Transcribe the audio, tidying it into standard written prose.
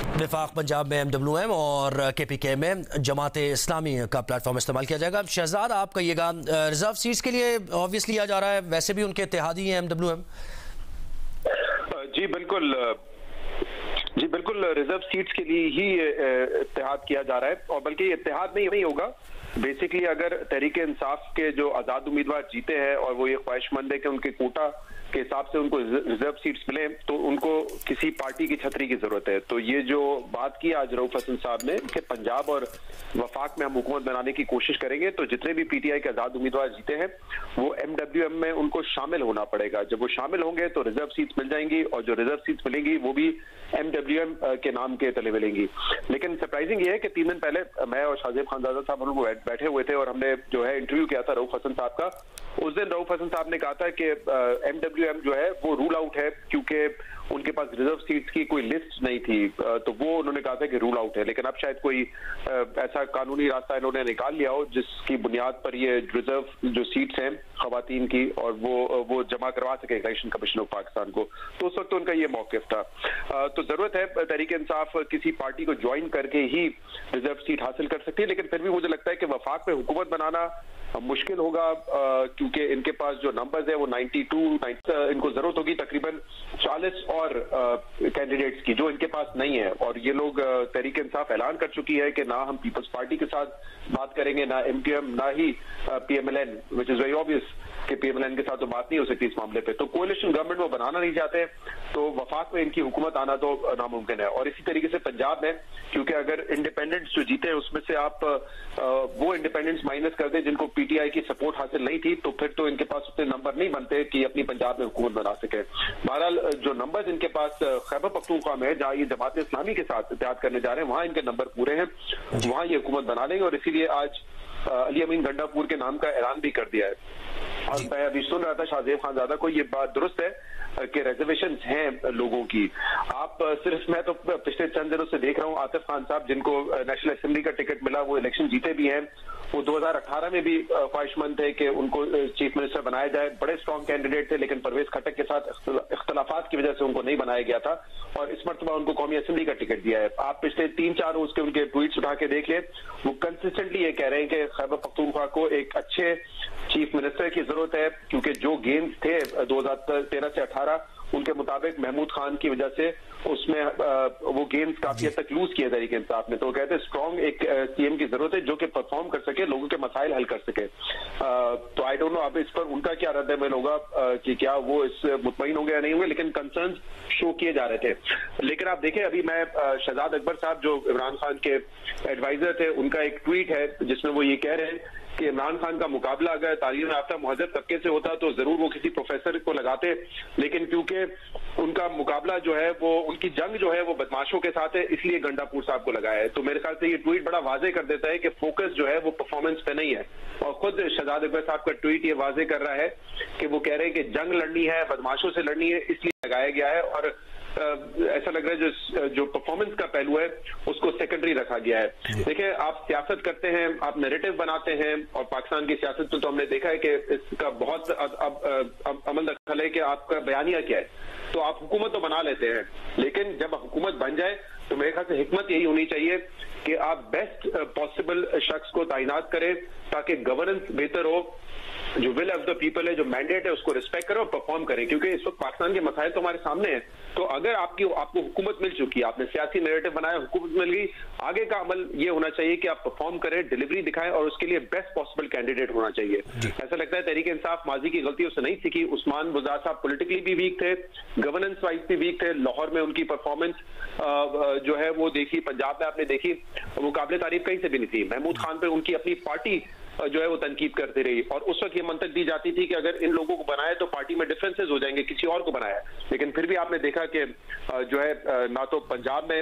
विफाक पंजाब में MWM और KPK में जमात इस्लामी का प्लेटफॉर्म इस्तेमाल किया जाएगा। शहजाद, आप कहिएगा, रिजर्व सीट्स के लिए ऑब्वियसली लिया जा रहा है, वैसे भी उनके इत्तेहादी हैं MWM। जी बिल्कुल रिजर्व सीट्स के लिए ही इत्तेहाद किया जा रहा है, और बल्कि इत्तेहाद नहीं होगा। बेसिकली अगर तहरीक इंसाफ के जो आजाद उम्मीदवार जीते हैं और वो ये ख्वाहिशमंद है कि उनके कोटा के हिसाब से उनको रिजर्व सीट्स मिले, तो उनको किसी पार्टी की छतरी की जरूरत है। तो ये जो बात की आज रऊफ हसन साहब ने कि पंजाब और वफाक में हम हुकूमत बनाने की कोशिश करेंगे, तो जितने भी PTI के आजाद उम्मीदवार जीते हैं वो MWM में उनको शामिल होना पड़ेगा। जब वो शामिल होंगे तो रिजर्व सीट्स मिल जाएंगी, और जो रिजर्व सीट्स मिलेंगी वो भी MWM के नाम के तले मिलेंगी। लेकिन सरप्राइजिंग ये है कि 3 दिन पहले मैं और शाहजेब खानजादा साहब लोग बैठे हुए थे और हमने जो है इंटरव्यू किया था रऊफ हसन साहब का। उस दिन रऊफ हसन साहब ने कहा था कि MWM जो है वो रूल आउट है, क्योंकि उनके पास रिजर्व सीट्स की कोई लिस्ट नहीं थी। तो वो उन्होंने कहा था कि रूल आउट है, लेकिन अब शायद कोई ऐसा कानूनी रास्ता इन्होंने निकाल लिया हो जिसकी बुनियाद पर ये रिजर्व जो सीट्स हैं खवातीन की, और वो जमा करवा सके इलेक्शन कमीशन ऑफ पाकिस्तान को। तो उस वक्त उनका ये मौकिफ था। तो जरूरत है तहरीक इंसाफ किसी पार्टी को ज्वाइन करके ही रिजर्व सीट हासिल कर सकती है, लेकिन फिर भी मुझे लगता है कि वफाक में हुकूमत बनाना मुश्किल होगा, क्योंकि इनके पास जो नंबर्स है वो 92 इनको जरूरत होगी तकरीबन 40 और कैंडिडेट्स की, जो इनके पास नहीं है। और ये लोग तहरीक इंसाफ ऐलान कर चुकी है कि ना हम पीपल्स पार्टी के साथ बात करेंगे, ना MQM, ना ही PMLN, which is very obvious कि PMLN के साथ तो बात नहीं हो सकती इस मामले पे। तो कोalition गवर्नमेंट वो बनाना नहीं चाहते, तो वफाक में इनकी हुकूमत आना तो नामुमकिन है। और इसी तरीके से पंजाब में, क्योंकि अगर इंडिपेंडेंट्स जो जीते हैं उसमें से आप वो इंडिपेंडेंट्स माइनस कर दें जिनको PTI की सपोर्ट हासिल नहीं थी, तो फिर तो इनके पास उतने नंबर नहीं बनते कि अपनी पंजाब में हुकूमत बना सके। बहरहाल जो नंबर इनके पास खैबर पख्तूनख्वा में, जहां ये जमात इस्लामी के साथ इत्तेहाद करने जा रहे हैं, वहां इनके नंबर पूरे हैं, वहां ये हुकूमत बना लेंगे। और इसीलिए आज अली अमीन गंडापुर के नाम का ऐलान भी कर दिया है। और मैं अभी सुन रहा था शाहजेब खानजादा को, ये बात दुरुस्त है कि रिजर्वेशन हैं लोगों की। आप सिर्फ, मैं तो पिछले चंद दिनों से देख रहा हूँ आतिफ खान साहब, जिनको नेशनल असेंबली का टिकट मिला, वो इलेक्शन जीते भी हैं, वो 2018 में भी ख्वाहिशमंद थे कि उनको चीफ मिनिस्टर बनाया जाए। बड़े स्ट्रॉन्ग कैंडिडेट थे, लेकिन परवेज खटक के साथ इख्तलाफात की वजह से उनको नहीं बनाया गया था, और इस मरतबा उनको कौमी असेंबली का टिकट दिया है। आप पिछले 3-4 रोज के उनके ट्वीट्स उठा के देख लें, वो कंसिस्टेंटली ये कह रहे हैं कि खैबर पख्तूनख्वा को एक अच्छे चीफ मिनिस्टर की जरूरत है, क्योंकि जो गेम्स थे 2013 से 18 उनके मुताबिक महमूद खान की वजह से उसमें वो गेम्स काफी हद तक लूज किए तहरीक इंसाफ ने। तो वो कहते हैं स्ट्रॉन्ग एक CM की जरूरत है जो कि परफॉर्म कर सके, लोगों के मसाइल हल कर सके। तो आई डोंट नो अब इस पर उनका क्या रद्द-ए-अमल होगा कि क्या वो इस मुतमईन होंगे या नहीं होंगे, लेकिन कंसर्न्स शो किए जा रहे थे। लेकिन आप देखें, अभी मैं शहजाद अकबर साहब जो इमरान खान के एडवाइजर थे, उनका एक ट्वीट है जिसमें वो ये कह रहे हैं कि इमरान खान का मुकाबला अगर तालीम याफ्ता मुहज़्ज़ब तबके से होता तो जरूर वो किसी प्रोफेसर को लगाते, लेकिन क्योंकि उनका मुकाबला जो है वो, उनकी जंग जो है वो बदमाशों के साथ है, इसलिए गंडापुर साहब को लगाया है। तो मेरे ख्याल से ये ट्वीट बड़ा वाजे कर देता है कि फोकस जो है वो परफॉर्मेंस पे नहीं है। और खुद शहजाद अकबर साहब का ट्वीट ये वाजे कर रहा है कि वो कह रहे हैं कि जंग लड़नी है, बदमाशों से लड़नी है, इसलिए लगाया गया है। और ऐसा लग रहा है जो परफॉर्मेंस का पहलू है उसको सेकेंडरी रखा गया है। देखिए, आप सियासत करते हैं, आप नैरेटिव बनाते हैं, और पाकिस्तान की सियासत तो हमने देखा है कि इसका बहुत अब अमल दखल है कि आपका बयानिया क्या है। तो आप हुकूमत तो बना लेते हैं, लेकिन जब हुकूमत बन जाए तो मेरे ख्याल से हिकमत यही होनी चाहिए कि आप बेस्ट पॉसिबल शख्स को तैनात करें ताकि गवर्नेंस बेहतर हो, जो विल ऑफ द पीपल है, जो मैंडेट है, उसको रिस्पेक्ट करो और परफॉर्म करें। क्योंकि इस वक्त पाकिस्तान के मसाइल तो हमारे सामने है। तो अगर आपको हुकूमत मिल चुकी है, आपने सियासी नैरेटिव बनाया, हुकूमत मिल गई, आगे का अमल ये होना चाहिए कि आप परफॉर्म करें, डिलीवरी दिखाएं, और उसके लिए बेस्ट पॉसिबल कैंडिडेट होना चाहिए। ऐसा लगता है तहरीक इंसाफ माजी की गलतियों से नहीं सीखी। उस्मान बुज़दार साहब पॉलिटिकली भी वीक थे, गवर्नेंस वाइज भी वीक थे। लाहौर में उनकी परफॉर्मेंस जो है वो देखी, पंजाब में आपने देखी, वो काबिल तारीफ कहीं से भी नहीं थी। महमूद खान पे उनकी अपनी पार्टी जो है वो तनकीद करती रही, और उस वक्त ये मंतक दी जाती थी कि अगर इन लोगों को बनाया तो पार्टी में डिफरेंसेस हो जाएंगे, किसी और को बनाया। लेकिन फिर भी आपने देखा कि जो है ना तो पंजाब में